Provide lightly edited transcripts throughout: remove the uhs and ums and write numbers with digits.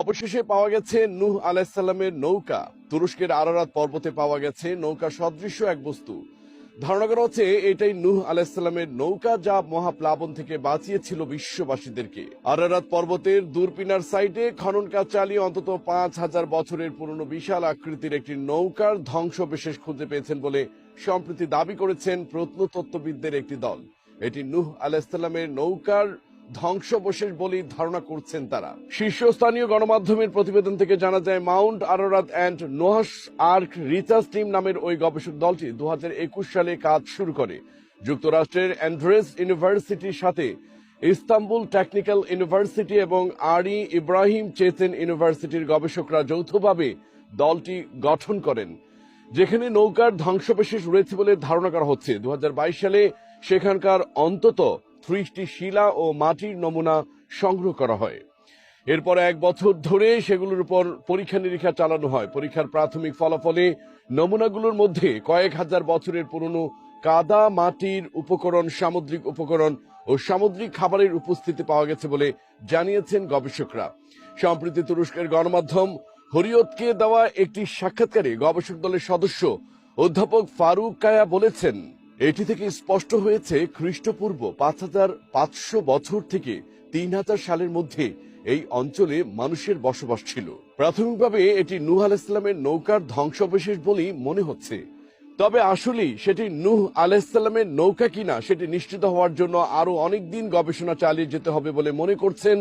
অবশেষে পাওয়া গেছে নূহ আলাইহিস সালামের নৌকা। তুরস্কের আরারাত পর্বতে পাওয়া গেছে নৌকা সদৃশ্য এক বস্তু। ধারণা করা হচ্ছে এটাই নূহ আলাইহিস সালামের নৌকা, যা মহাপ্লাবন থেকে বাঁচিয়েছিল বিশ্ববাসীদেরকে। আরারাত পর্বতের দূরপিনার সাইটে খনন কাজ চালিয়ে অন্তত ৫,০০০ বছরের পুরনো বিশাল আকৃতির একটি নৌকার ধ্বংসবিশেষ খুঁজে পেয়েছেন বলে সম্প্রতি দাবি করেছেন প্রত্নতত্ত্ববিদদের একটি দল। এটি নূহ আলাইহিস সালামের নৌকার ধ্বংসবশেষ বলেই ধারণা করছেন তারা। শীর্ষস্থানীয় গণমাধ্যমের প্রতিবেদন থেকে জানা যায়, Mount Ararat and Noah's Ark research team নামের ওই গবেষক দলটি ২০২১ সালে কাজ শুরু করে। যুক্তরাষ্ট্রের অ্যান্ড্রেস ইউনিভার্সিটির সাথে ইস্তাম্বুল টেকনিক্যাল ইউনিভার্সিটি এবং আরি ইব্রাহিম চেচেন ইউনিভার্সিটির গবেষকরা যৌথভাবে দলটি গঠন করেন, যেখানে নৌকার ধ্বংসবিশেষ রয়েছে বলে ধারণা করা হচ্ছে। ২০২২ সালে সেখানকার অন্তত ৩০টি শিলা ও মাটির নমুনা সংগ্রহ করা হয়। এরপর ১ বছর ধরে সেগুলোর উপর পরীক্ষা নিরীক্ষা চালানো হয়। পরীক্ষার প্রাথমিক ফলাফলে নমুনাগুলোর মধ্যে কয়েক হাজার বছরের পুরনো কাদা, মাটির উপকরণ, সামুদ্রিক উপকরণ ও সামুদ্রিক খাবারের উপস্থিতি পাওয়া গেছে বলে জানিয়েছেন গবেষকরা। সম্প্রতি তুরস্কের গণমাধ্যম হরিয়তকে দেওয়া একটি সাক্ষাৎকারে গবেষক দলের সদস্য অধ্যাপক ফারুক কায়া বলেছেন, এটি থেকে স্পষ্ট হয়েছে খ্রিস্টপূর্ব ৫,৫০০ বছর থেকে ৩,০০০ সালের মধ্যে এই অঞ্চলে মানুষের বসবাস ছিল। প্রাথমিকভাবে এটি নূহ আলাইহিস সালামের নৌকার ধ্বংসবিশেষ বলেই মনে হচ্ছে। তবে আসলেই সেটি নূহ আলাইহিস সালামের নৌকা কিনা সেটি নিশ্চিত হওয়ার জন্য আরো অনেক দিন গবেষণা চালিয়ে যেতে হবে বলে মনে করছেন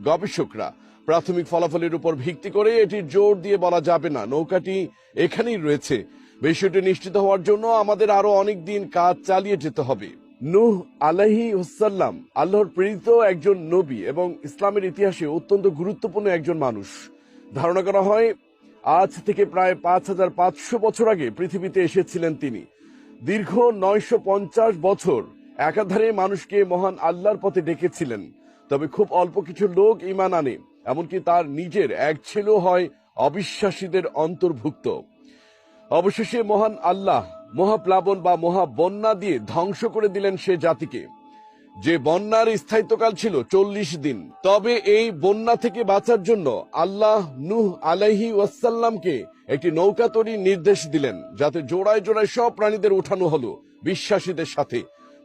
গবেষকরা। প্রাথমিক ফলাফলের উপর ভিত্তি করে এটি জোর দিয়ে বলা যাবে না নৌকাটি এখানেই রয়েছে। বিষয়টি নিশ্চিত হওয়ার জন্য আমাদের আরো অনেক দিন কাজ চালিয়ে যেতে হবে। নূহ আলাইহিস সালাম আল্লাহর প্রেরিত একজন নবী এবং ইসলামের ইতিহাসে অত্যন্ত গুরুত্বপূর্ণ একজন মানুষ। ধারণা করা হয় আজ থেকে প্রায় ৫,৫০০ বছর আগে পৃথিবীতে এসেছিলেন তিনি। দীর্ঘ ৯৫০ বছর একাধারে মানুষকে মহান আল্লাহর পথে ডেকেছিলেন। তবে খুব অল্প কিছু লোক ঈমান আনে, এমনকি তার নিজের এক ছেলেও হয় অবিশ্বাসীদের অন্তর্ভুক্ত। অবশেষে মহান আল্লাহ মহাপ্লাবন বা মহাবন্যা দিয়ে ধ্বংস করে দিলেন সে জাতিকে, যে বন্যার স্থায়িত্বকাল ছিল ৪০ দিন। তবে এই বন্যা থেকে বাঁচার জন্য আল্লাহ নূহ আলাইহি ওয়াসাল্লামকে একটি নৌকা তৈরির নির্দেশ দিলেন, যাতে জোড়ায় জোড়ায় সব প্রাণীদের উঠানো হলো বিশ্বাসীদের সাথে।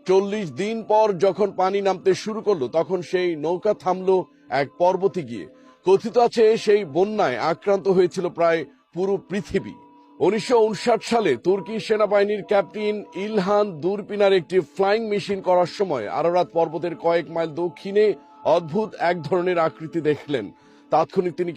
৪০ দিন পর যখন পানি নামতে শুরু করলো, তখন সেই নৌকা থামলো এক পর্বতে গিয়ে। কথিত আছে সেই বন্যায় আক্রান্ত হয়েছিল প্রায় পুরো পৃথিবী। ১৯৫৯ সালে তুর্কি সেনাবাহিনীর ক্যাপ্টেন ইলহান দূরপিনার একটি ফ্লাইং মেশিন করার সময় আরারাত পর্বতের কয়েক মাইল দক্ষিণে অদ্ভুত এক ধরনের আকৃতি দেখলেন। তাৎক্ষণিক তিনি